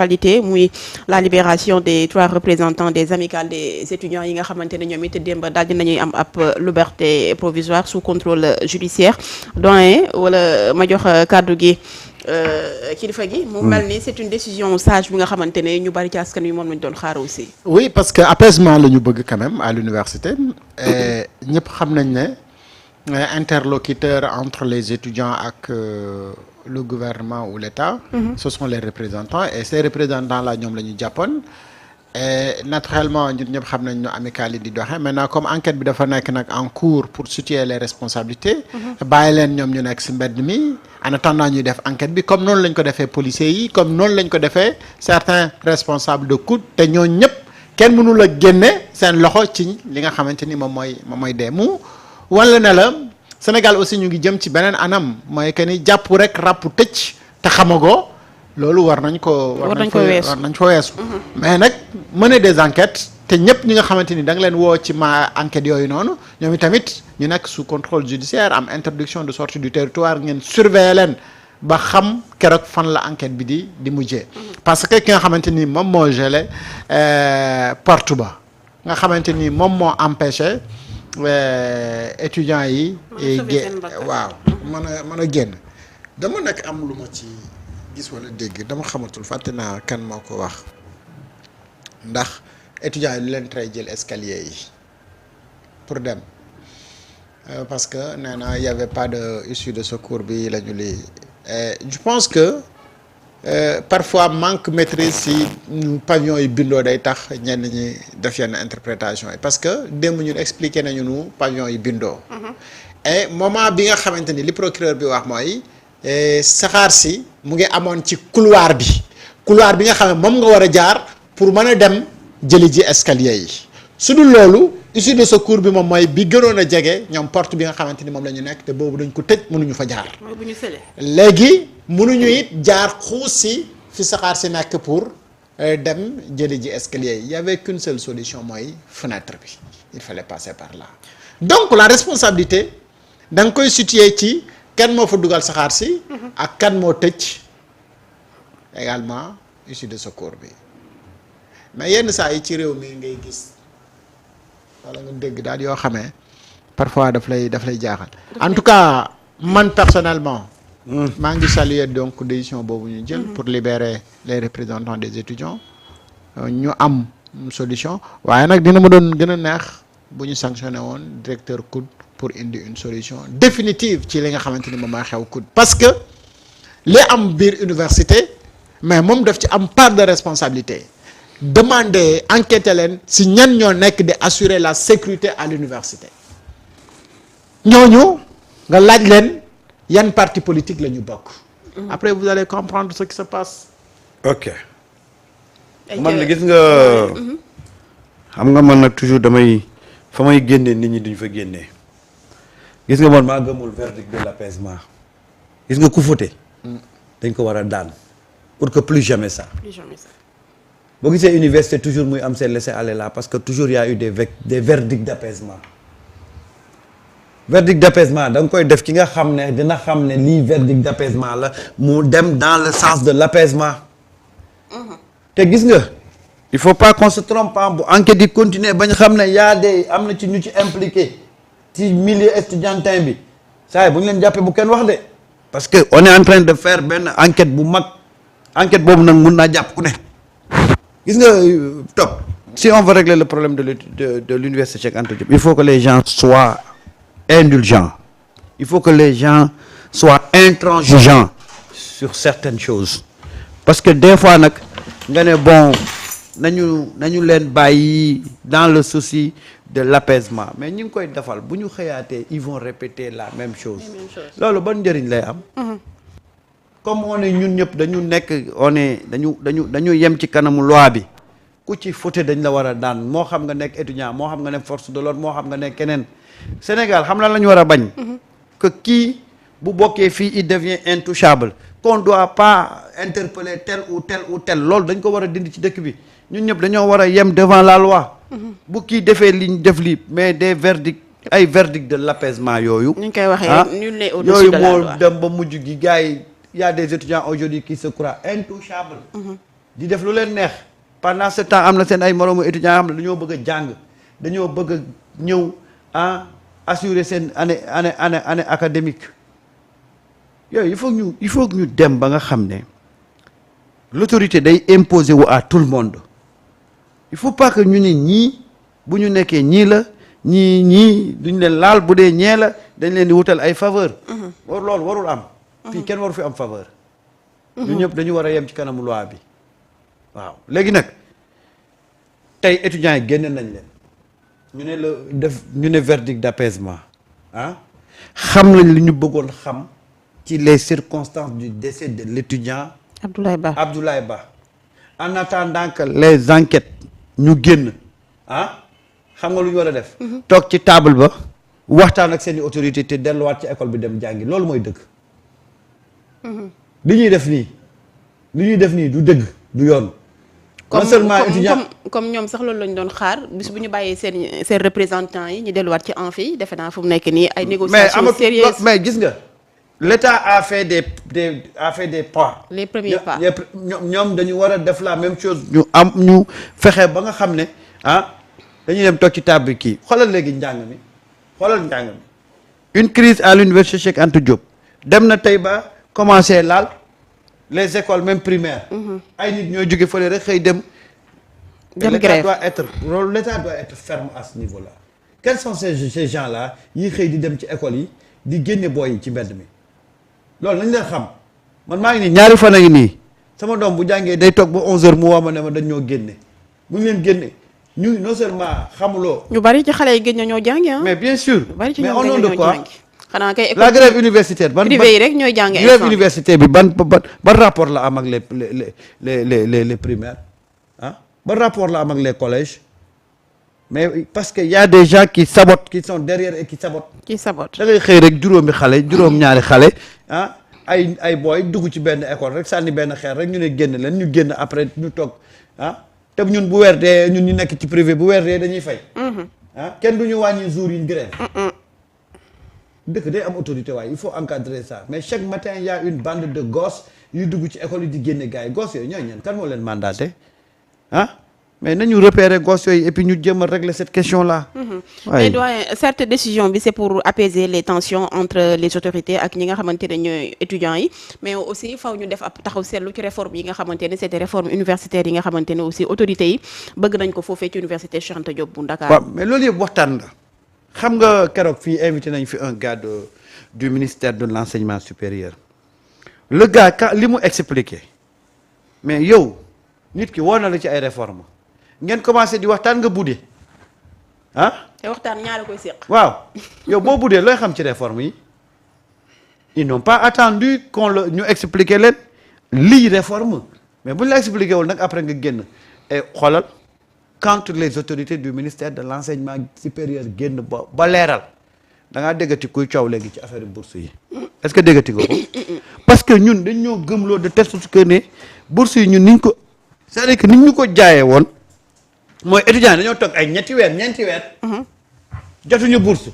actualité muy la libération des 3 représentants des amicales des étudiants yi nga xamante ne ñoom it démb daal dinañuy am ab liberté provisoire sous contrôle judiciaire doyen wala ma jox kàddu gi kilifa gi. mu mel ni c'est une décision sage bi nga xamante ne ñu bari ci askan wi moom lañ doon xaar aussi. oui parce que apaisement la ñu bëgg quand même à l'université ñëpp xam nañ ne interlocuteur entre les étudiants ak le gouvernement ou l'État. Ce sont les représentants et ces représentants là ñoom la ñu jàppoon. Et naturellement ñun ñëpp xam nañ ñu amicale yi di doxee maintenant comme enquête bi dafa nekk nag en cours pour situer les responsabilités. bàyyi leen ñoom ñu nekk ci mbedd mi en attendant ñuy def enquête bi comme noonu lañ ko defee policiers yi comme noonu lañ ko defee certains responsables de COUD te ñooñu ñëpp kenn mënu la génne seen loxo ci li nga xamante ni moom mooy dee mu wala ne la Sénégal aussi ñu ngi jëm ci beneen anam mooy que ni jàpp rek ràpp tëj te xamagoo. loolu war nañ ko weesu mais nag mener des enquêtes te ñëpp ñi nga xamante ni da nga leen woo ci enquête yooyu noonu ñoom itamit ñu nekk sous contrôle judiciaire am interdiction de sortie du territoire ngeen surveiller leen ba xam keroog fan la enquête bi di mujjee parce que ki nga xamante ni moom moo gelé porte ba nga xamante ni moom moo empêché étudiants yi waaw mën a génn dama nekk am lu ma ci gis wala dégg dama xamatul fàtte naa kan moo ko wax ndax étudiants yi lu leen tere jël escalier yi pour dem parce que nee na y avait pas de issue de secours bi la ñu lii je pense que parfois manque maîtrise si pavillon yi bindoo day tax ñenn ñi def yenn interprétation yi parce que démb ñun expliqué nañu nu pavillon yi bindoo et moment bi nga xamante ni li procureur bi wax mooy saxaar si mu ngi amoon ci couloir bi nga xam ne moom nga war a jaar pour mën a dem jëli ji escalier yi su dul loolu issue de secours bi moom mooy bi gënoon a jege ñoom porte bi nga xamante ni moom la ñu nekk te boobu dañ ko tëj mënuñu fa jaar. léegi mënuñu it jaar xuus si fi saxaar si nekk pour dem jëli ji escalier yi y avait qu'une seule solution mooy fenêtre bi il fallait passer par là donc la responsabilité da nga koy situer ci. kan moo fa dugal saxaar si ak kan moo tëj également issue de secours bi mais yenn saa yi ci réew mi ngay gis wala nga dégg daal yoo xamee parfois daf lay jaaxal en tout cas man personnellement maa ngi saluer donc décision boobu ñu jël pour libérer les représentants des étudiants ñu am solution waaye nag dina ma doon gën a neex bu ñu sanctionné woon directeur COUD pour indi une solution définitive ci li nga xamante ni moom mooy xew COUD parce que li am biir université mais moom daf ci am part de responsabilité demander enquêter leen si ñan ñoo nekk di assurer la sécurité à l'université ñooñu nga laaj leen yan parti politique la ñu bokk après vous allez comprendre ce qui se passe. ok man la gis nga xam nga man nag toujours fa may génnee nit ñi duñ fa génnee gis nga man maa gëmul verdict de l'apaisement gis nga ku fóote dañ ko war a daan pour que plus jamais ça boo gisee université toujours muy am seen laisser-aller là parce que toujours y a eu des verdicts d'apaisement verdict d'apaisement da nga koy def ki nga xam ne dina xam ne lii verdict d'apaisement la mu dem dans le sens de l'apaisement te gis nga il faut pas qu'on se trompe bu enquête yi continuer bañ xam ne yaa de am na ci ñu ci impliqué ci milieu estudiantin bi saa yi bu ñu leen jàppee bu kenn wax de parce que on est en train de faire benn enquête bu mag enquête boobu nag mun naa jàpp ku ne gis nga top si on veut régler le problème de l'université Cheikh Anta Diop il faut que les gens soient indulgents il faut que les gens soient intransigeants sur certaines choses parce que des fois nag nga ne bon nañu leen bàyyi dans le souci de l'apaisement mais ñi ngi koy defal bu ñu xëyaatee ils vont répéter la même chose loolu ban njëriñ lay am comme on est ñun ñëpp dañu nekk dañu yem ci kanamu loi bi ku ci fauté dañ la war a daan moo xam nga nekk étudiant moo xam nga nekk force de l'ordre moo xam nga nekk keneen Sénégal xam lan la ñu war a bañ que kii bu bokkee fii il devient intouchable qu'on doit pas interpeller tel ou tel loolu dañ ko war a dindi ci dëkk bi ñun ñëpp dañoo war a yem devant la loi bu kii defee li ñu def lii mais des verdicts ay verdict de l'apaisement yooyu ñu koy waxee nul n'est au-dessus de la loi yooyu moo dem ba mujj gi gars yi y a des étudiants aujourd'hui qui se croient intouchables di def lu leen neex pendant ce temps am na seen ay moroomu étudiants yoo xam ne dañoo bëgg a jàng dañoo bëgg a ñëw assurer seen année académique yooyu il faut que ñu dem ba nga xam ne l'autorité day imposer wu à tout le monde il faut pas que ñu ne ñii bu ñu nekkee ñii la ñii duñ leen laal bu dee ñee la dañ leen di wutal ay faveur loolu warul am fii kenn waru fi am faveur ñu ñëpp dañu war a yem ci kanamu loi bi waaw léegi nag tey étudiants yi génne nañ leen ñu ne verdict d'apaisement xam nañ li ñu bëggoon xam ci les circonstances du décès de l'étudiant Abdoulaye Ba en attendant que les enquêtes ñu génn xam nga lu ñu war a def toog ci table ba waxtaan ak seeni autorité te delluwaat ci école bi dem jàngi loolu mooy dëgg li ñuy def nii du dëgg du yoon non seulement étudiant comme ñoom sax loolu lañ doon xaar bis bu ñu bàyyee seen représentants yi ñu delluwaat ci amphi yi defe naa fu mu nekk nii ay négociations sérieuses mais gis nga l'État a fait des pas les premiers pas ñoom dañu war a def la même chose ñu fexe ba nga xam ne dañuy dem toog ci table kii xoolal léegi njàng mi une crise à l'université Cheikh Anta Diop dem na tey ba commencé laal les écoles même primaires ay nit ñoo jóge fële rek xëy dem grève l'État doit être ferme à ce niveau-là quels sont ces gens-là yi xëy di dem ci écoles yi di génne booy yi ci mbedd mi loolu nañ leen xam man maa ngi nii ñaari fan a ngi nii sama doom bu jàngee day toog ba 11h mu woo ma ne ma dañ ñoo génne bu ñu leen génne ñu non seulement xamuloo. ñu bari ci xale yi gën ñoo jàngi mais bien sûr. mais au nom de quoi xanaa kay la grève universitaire privé yi rek ñooy jàng grève universitaire bi ban rapport la am ak les primaires ban rapport la am ak les collèges mais parce que y a des gens qui sabotent qui sont derrière et qui sabotent. da ngay xëy rek juróom-ñaari xale ay booy dugg ci benn école rek sànni benn xeer rek ñu ne génn leen ñu génn après ñu toog te ñun bu weer dee ñun ñu nekk ci privé bu weer dee dañuy fay. kenn du ñu wàññi jour yi ñu grève. dëkk day am autorité waaye il faut encadrer ça mais chaque matin y a une bande de gosses yuy dugg ci école yi di génne gars yi gosses yooyu ñooy ñan kan moo leen mandaté mais nañu repérer gosses yooyu et puis ñu jéem a régler cette question là. mais doyen cette décision bi c'est pour apaiser les tensions entre les autorités ak ñi nga xamante ne ñooy étudiants yi mais aussi faw ñu def ab taxaw seetlu ci réforme yi nga xamante ne c'était réforme universitaire yi nga xamante ne aussi autorités yi bëgg nañ ko foofee ci université Cheikh Anta Diop bu Dakar. waaw mais loolu yëpp waxtaan la xam nga keroog fii invité nañ fi un gars du ministère de l'enseignement supérieur le gars li mu expliqué mais yow nit ki woo na la ci ay réformes. ngeen commencé di waxtaan nga budde te waxtaan ñaara koy séq. waaw yow boo buddee looy xam ci réforme yi ils n'ont pas attendu ñu expliquer leen lii réforme mais bu ñu la expliqué wul nag après nga génn et xoolal quand les autorités du ministère de l'enseignement supérieur génn ba leeral da ngaa déggati kuy coow léegi ci affaire bourse yi est-ce que déggati nga ko parce que ñun dañ ñoo gëmloo de telle sorte que ne bourse yi ñun niñ ko c'est-à-dire que niñ ñu ko jaayee woon mooy étudiants dañoo toog ay ñeenti weer jotuñu bourse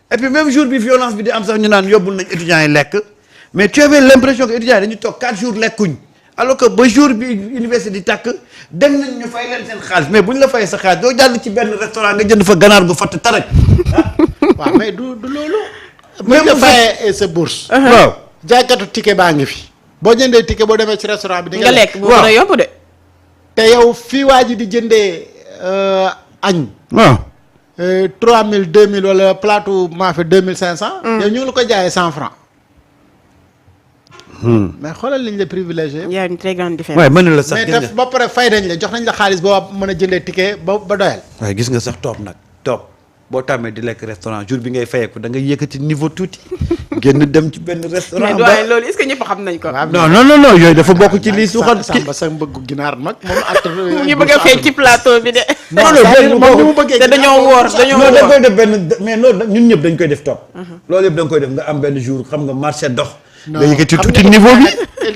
et puis même jour bi violence bi di am sax ñu naan yóbbul nañ étudiants yi lekk mais tu avais l'impression que étudiants yi dañu toog 4 jours lekkuñ alors que ba jour bi université di tàkk dem nañ ñu fay leen seen xaalis mais bu ñu la fayee sa xaalis doo jàll ci benn restaurant nga jënd fa ganaar gu fatt taraj waaw mais du loolu même nga fayee sa bourse waaw jaaykatu ticket baa ngi fi boo jëndee ticket boo demee ci restaurant bi di nga lekk bu gën a yomb de te yow fii waa ji di jëndee añ waaw 3000 2000 wala plateau maafe 2500 yow ñu ngi la ko jaayee 100 francs mais xoolal liñ la privilégié y a une très grande différence. waaye mën na la sax mais daf ba pare fay nañ la jox nañ la xaalis boo mën a jëndee ticket ba doyal waaye gis nga sax toog boo tàmmee di lekk restaurant jour bi ngay fayeeku da ngay yëkkati niveau tuuti génn dem ci benn restaurant. mais doyen loolu est-ce que ñëpp xam nañ ko. non yooyu dafa bokk ci lii suuxat Samba sa mbëggu ginaar nag moom at mu ngi bëgg a feeñ ci plateau bi de. moom mu bëggee te dañoo woor dañ koy def benn mais loolu ñun ñëpp dañ koy def topp loolu yëpp da nga koy def nga am benn jour xam nga marché dox nga yëkkati tuuti niveau bi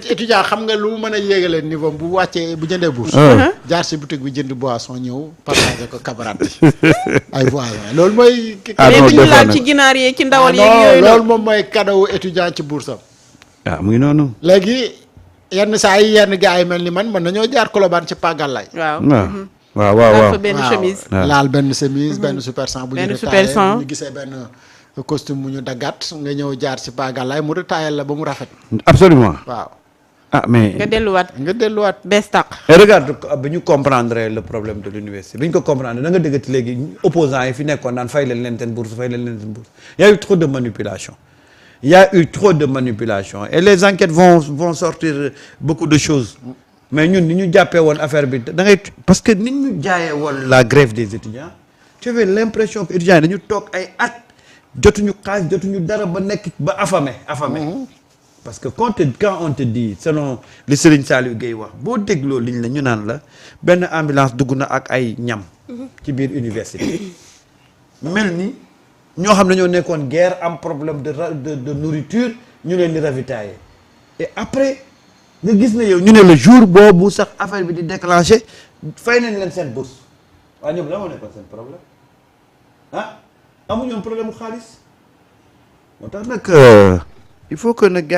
étudiant xam nga lu mu mën a yéegalee niveau bu wàccee bu jëndee bourse jaar si boutique bi jënd boisson ñëw partagé ko camarade bi ay voisins loolu mooy mais bi ñu laal ci ginaar yi ci ndawal yeeg yooyu loolu moom mooy cadeau étudiant ci bourse am mu ngi noonu léegi yenn saa yi yenn gars yi mel ni man mën nañoo jaar Colobane ci Pagalaay. waaw. waaw. benn chemise. laal benn chemise benn super 100 bu ñu benn retaillé super 100 bu ñu gisee benn costume bu ñu daggat nga ñëw jaar ci Pagalaay mu retaillé la ba mu rafet. absolument. waaw. ah mais. nga delluwaat. bees tàq. et regarde bi ñu comprendre le problème de l'université bi ñu ko comprendre da nga déggati léegi opposants yi fi nekkoon naan fay leen seen bourse y a eu trop de manipulation. Et les enquêtes vont sortir beaucoup de choses mais ñun ni ñu jàppee woon affaire bi da ngay parce que ni ñu jaayee woon la grève des étudiants tu avais l'impression que étudiants yi dañu toog ay at jotuñu xaalis jotuñu dara ba nekk ba affamé. Parce que quand on te dit selon li Serigne Saliou Gueye wax boo dégloo liñ la ñu naan la benn ambulance dugg na ak ay ñam ci biir université mel ni ñoo xam ne ñoo nekkoon guerre am problème de nourriture ñu leen di ravitailler et après nga gis ne yow ñu ne le jour boobu sax affaire bi di déclencher fay nañ leen seen bourse waaye ñoom la moo nekkoon seen problème amuñu woon problème mu xaalis moo tax nag il faut que nag